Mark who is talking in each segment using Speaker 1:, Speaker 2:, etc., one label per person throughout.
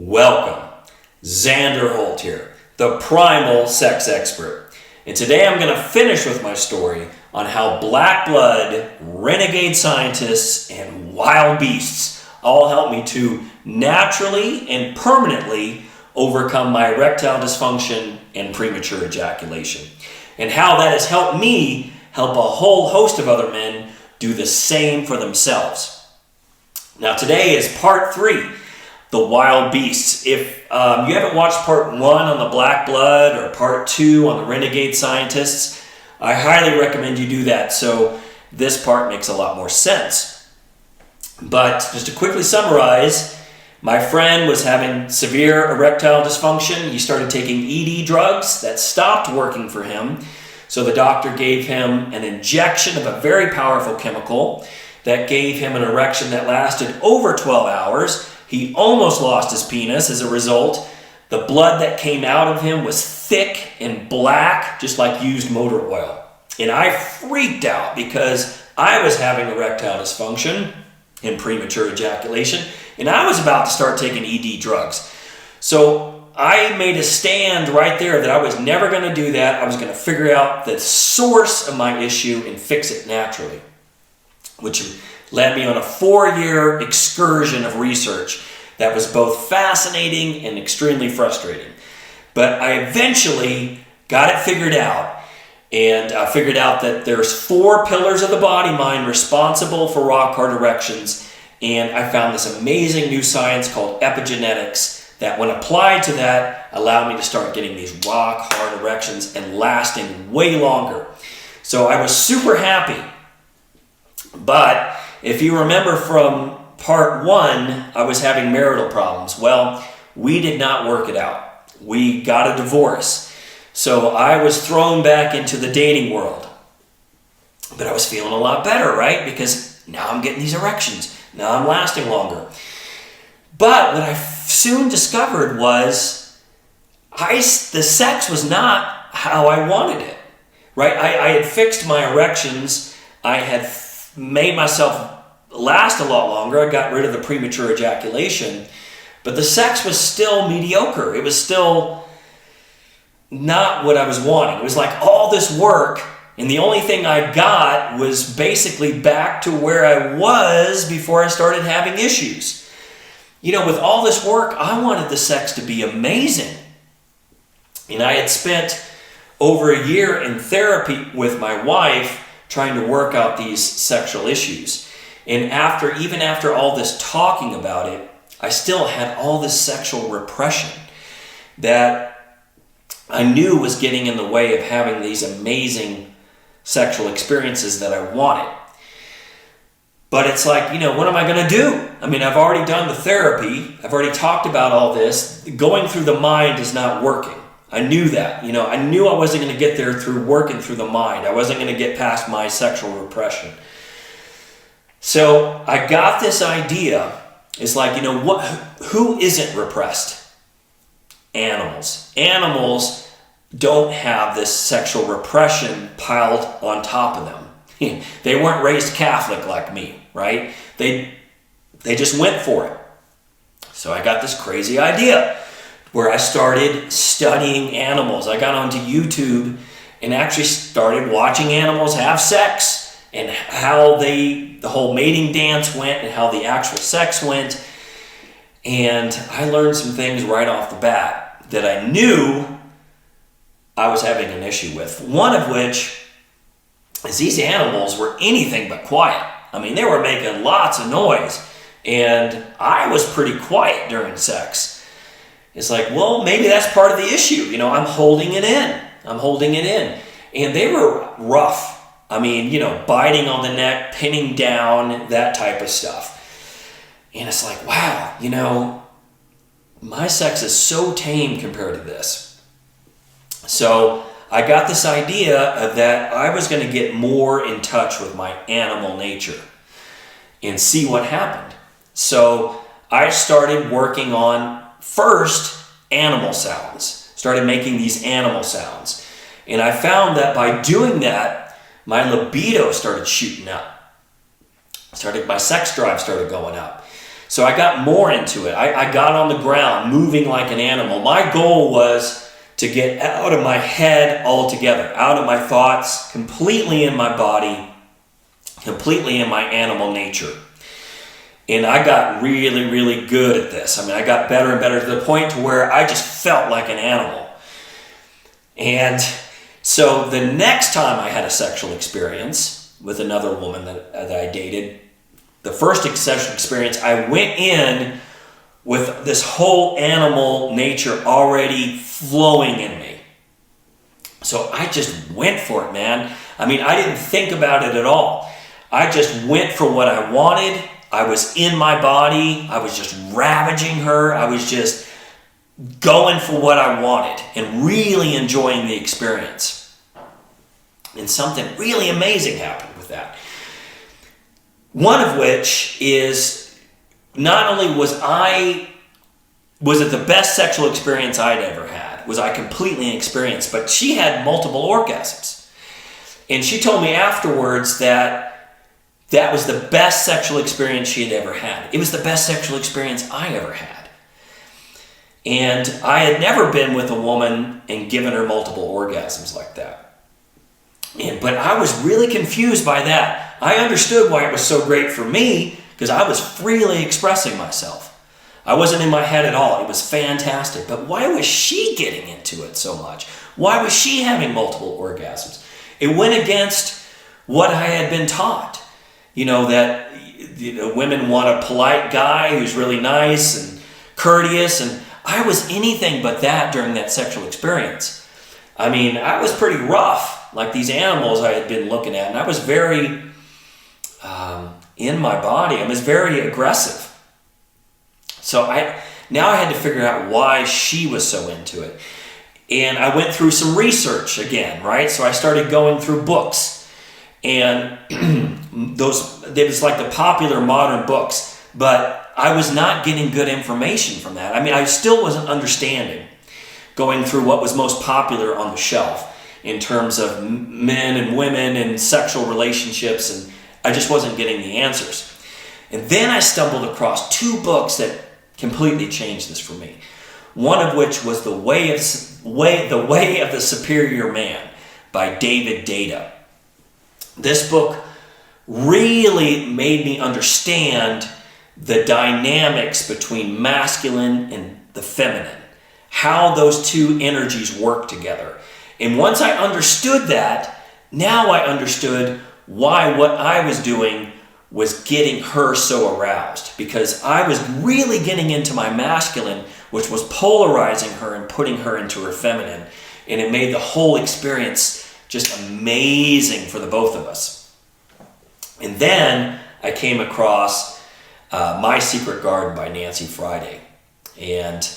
Speaker 1: Welcome, Xander Holt here, the Primal Sex Expert. And today I'm going to finish with my story on how black blood, renegade scientists, and wild beasts all help me to naturally and permanently overcome my erectile dysfunction and premature ejaculation. And how that has helped me help a whole host of other men do the same for themselves. Now today is part 3. The wild beasts. If you haven't watched part 1 on the black blood or part 2 on the renegade scientists, I highly recommend you do that, so this part makes a lot more sense. But just to quickly summarize, my friend was having severe erectile dysfunction. He started taking ED drugs that stopped working for him, so the doctor gave him an injection of a very powerful chemical that gave him an erection that lasted over 12 hours. He almost lost his penis as a result. The blood that came out of him was thick and black, just like used motor oil. And I freaked out because I was having erectile dysfunction and premature ejaculation, and I was about to start taking ED drugs. So I made a stand right there that I was never going to do that. I was going to figure out the source of my issue and fix it naturally, which led me on a 4-year excursion of research that was both fascinating and extremely frustrating. But I eventually got it figured out, and I figured out that there's 4 pillars of the body mind responsible for rock hard erections, and I found this amazing new science called epigenetics that, when applied to that, allowed me to start getting these rock hard erections and lasting way longer. So I was super happy. But if you remember from part 1, I was having marital problems. Well, we did not work it out. We got a divorce. So I was thrown back into the dating world. But I was feeling a lot better, right? Because now I'm getting these erections. Now I'm lasting longer. But what I soon discovered was the sex was not how I wanted it, right? I had fixed my erections. I had made myself last a lot longer. I got rid of the premature ejaculation, but the sex was still mediocre. It was still not what I was wanting. It was like all this work, and the only thing I got was basically back to where I was before I started having issues. You know, with all this work, I wanted the sex to be amazing. And I had spent over a year in therapy with my wife trying to work out these sexual issues. And even after all this talking about it, I still had all this sexual repression that I knew was getting in the way of having these amazing sexual experiences that I wanted. But it's like, what am I going to do? I mean, I've already done the therapy. I've already talked about all this. Going through the mind is not working. I knew that. I knew I wasn't going to get there through working through the mind. I wasn't going to get past my sexual repression. So I got this idea. It's like, who isn't repressed? Animals. Animals don't have this sexual repression piled on top of them. They weren't raised Catholic like me, right? They just went for it. So I got this crazy idea where I started studying animals. I got onto YouTube and actually started watching animals have sex and how the whole mating dance went and how the actual sex went. And I learned some things right off the bat that I knew I was having an issue with. One of which is these animals were anything but quiet. I mean, they were making lots of noise, and I was pretty quiet during sex. It's like, well, maybe that's part of the issue. I'm holding it in. And they were rough. I mean, biting on the neck, pinning down, that type of stuff. And it's like, wow, my sex is so tame compared to this. So I got this idea that I was going to get more in touch with my animal nature and see what happened. So I started working on first animal sounds, started making these animal sounds. And I found that by doing that, my libido started shooting up. My sex drive started going up. So I got more into it. I got on the ground, moving like an animal. My goal was to get out of my head altogether, out of my thoughts, completely in my body, completely in my animal nature. And I got really, really good at this. I mean, I got better and better to the point to where I just felt like an animal. And so the next time I had a sexual experience with another woman that I dated, the first sexual experience, I went in with this whole animal nature already flowing in me. So I just went for it, man. I mean, I didn't think about it at all. I just went for what I wanted. I was in my body. I was just ravaging her. I was just going for what I wanted and really enjoying the experience. And something really amazing happened with that. One of which is, not only was it the best sexual experience I'd ever had, was I completely experienced, but she had multiple orgasms. And she told me afterwards that that was the best sexual experience she had ever had. It was the best sexual experience I ever had. And I had never been with a woman and given her multiple orgasms like that. But I was really confused by that. I understood why it was so great for me, because I was freely expressing myself. I wasn't in my head at all. It was fantastic. But why was she getting into it so much? Why was she having multiple orgasms? It went against what I had been taught. That women want a polite guy who's really nice and courteous, and I was anything but that during that sexual experience. I mean, I was pretty rough, like these animals I had been looking at, and I was very in my body. I was very aggressive. So now I had to figure out why she was so into it. And I went through some research again, right? So I started going through books. And it was like the popular modern books, but I was not getting good information from that. I mean, I still wasn't understanding, going through what was most popular on the shelf in terms of men and women and sexual relationships, and I just wasn't getting the answers. And then I stumbled across two books that completely changed this for me. One of which was The Way of the Superior Man by David Data. This book really made me understand the dynamics between masculine and the feminine, how those two energies work together. And once I understood that, now I understood why what I was doing was getting her so aroused, because I was really getting into my masculine, which was polarizing her and putting her into her feminine. And it made the whole experience just amazing for the both of us. And then I came across My Secret Garden by Nancy Friday. And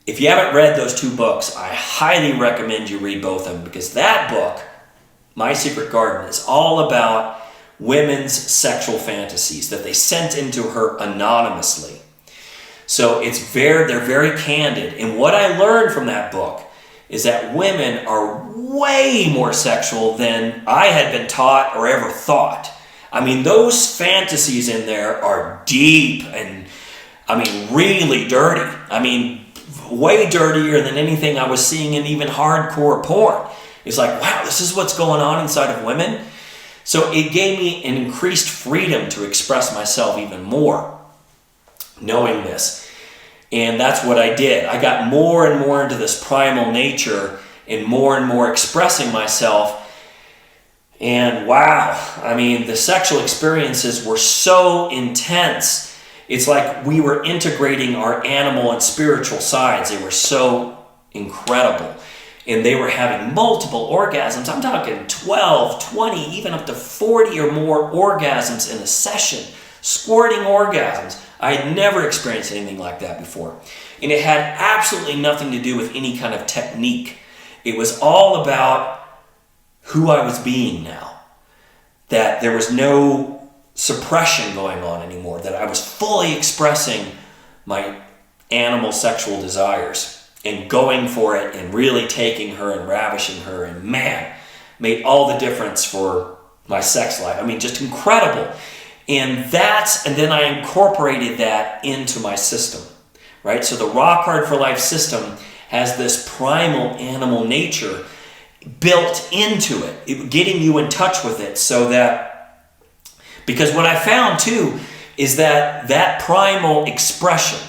Speaker 1: if you haven't read those two books, I highly recommend you read both of them, because that book, My Secret Garden, is all about women's sexual fantasies that they sent into her anonymously. So they're very candid. And what I learned from that book is that women are way more sexual than I had been taught or ever thought. I mean, those fantasies in there are deep and, really dirty. Way dirtier than anything I was seeing in even hardcore porn. It's like, wow, this is what's going on inside of women. So it gave me an increased freedom to express myself even more, knowing this. And that's what I did. I got more and more into this primal nature and more expressing myself. And wow, the sexual experiences were so intense. It's like we were integrating our animal and spiritual sides. They were so incredible. And they were having multiple orgasms. I'm talking 12, 20, even up to 40 or more orgasms in a session. Squirting orgasms. I had never experienced anything like that before. And it had absolutely nothing to do with any kind of technique. It was all about who I was being now. That there was no suppression going on anymore. That I was fully expressing my animal sexual desires and going for it and really taking her and ravishing her, and man, made all the difference for my sex life. Just incredible. And then I incorporated that into my system, right? So the Rock Hard for Life system has this primal animal nature built into it, getting you in touch with it so that, because what I found too is that primal expression,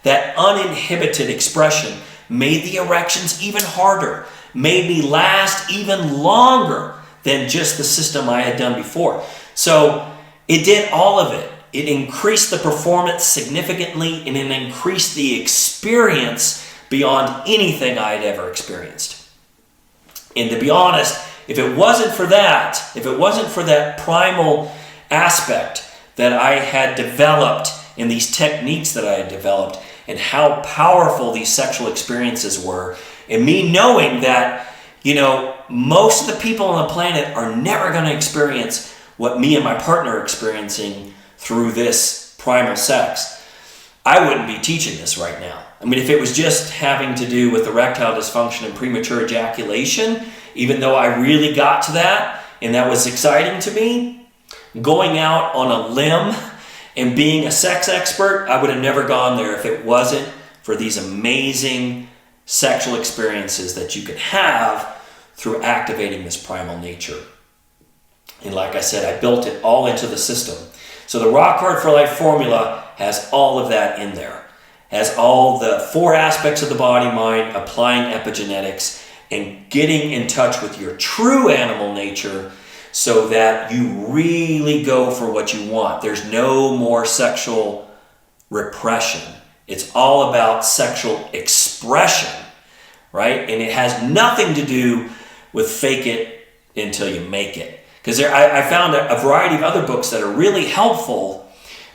Speaker 1: that uninhibited expression made the erections even harder, made me last even longer than just the system I had done before. So it did all of it. It increased the performance significantly, and it increased the experience beyond anything I had ever experienced. And to be honest, if it wasn't for that primal aspect that I had developed in these techniques that I had developed, and how powerful these sexual experiences were, and me knowing that, most of the people on the planet are never going to experience what me and my partner are experiencing through this primal sex, I wouldn't be teaching this right now. I mean, if it was just having to do with erectile dysfunction and premature ejaculation, even though I really got to that, and that was exciting to me, going out on a limb and being a sex expert, I would have never gone there if it wasn't for these amazing sexual experiences that you can have through activating this primal nature. And like I said, I built it all into the system. So the Rock Hard for Life formula has all of that in there. Has all the 4 aspects of the body, mind, applying epigenetics, and getting in touch with your true animal nature so that you really go for what you want. There's no more sexual repression. It's all about sexual expression, right? And it has nothing to do with fake it until you make it. Because I found a variety of other books that are really helpful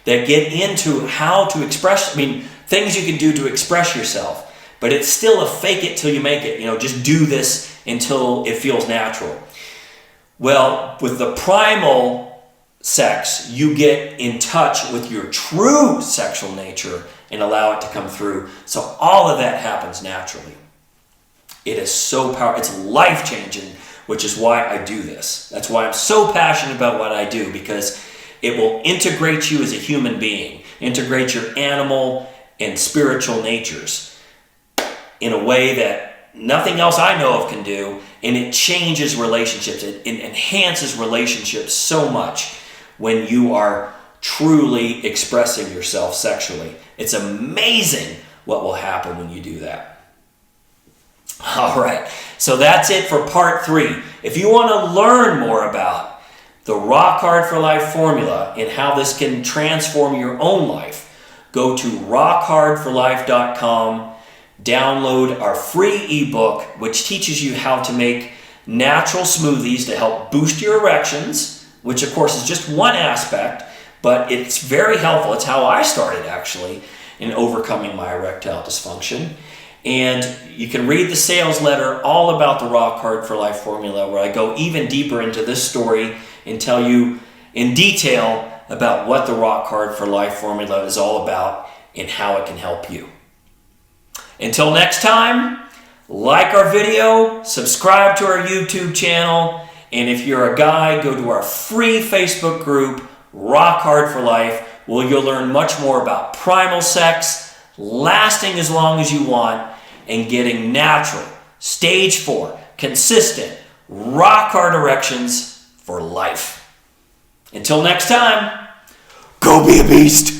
Speaker 1: that get into how to express, things you can do to express yourself. But it's still a fake it till you make it. Just do this until it feels natural. Well, with the primal sex, you get in touch with your true sexual nature and allow it to come through. So all of that happens naturally. It is so powerful. It's life-changing, which is why I do this. That's why I'm so passionate about what I do, because it will integrate you as a human being, integrate your animal and spiritual natures in a way that nothing else I know of can do, and it changes relationships. It enhances relationships so much when you are truly expressing yourself sexually. It's amazing what will happen when you do that. All right, so that's it for part 3. If you want to learn more about the Rock Hard for Life formula and how this can transform your own life, go to rockhardforlife.com, download our free ebook, which teaches you how to make natural smoothies to help boost your erections, which of course is just one aspect, but it's very helpful. It's how I started actually in overcoming my erectile dysfunction. And you can read the sales letter all about the Rock Hard for Life formula, where I go even deeper into this story and tell you in detail about what the Rock Hard for Life formula is all about and how it can help you. Until next time, like our video, subscribe to our YouTube channel, and if you're a guy, go to our free Facebook group, Rock Hard for Life, where you'll learn much more about primal sex, lasting as long as you want, and getting natural, stage 4, consistent, rock hard erections for life. Until next time, go be a beast.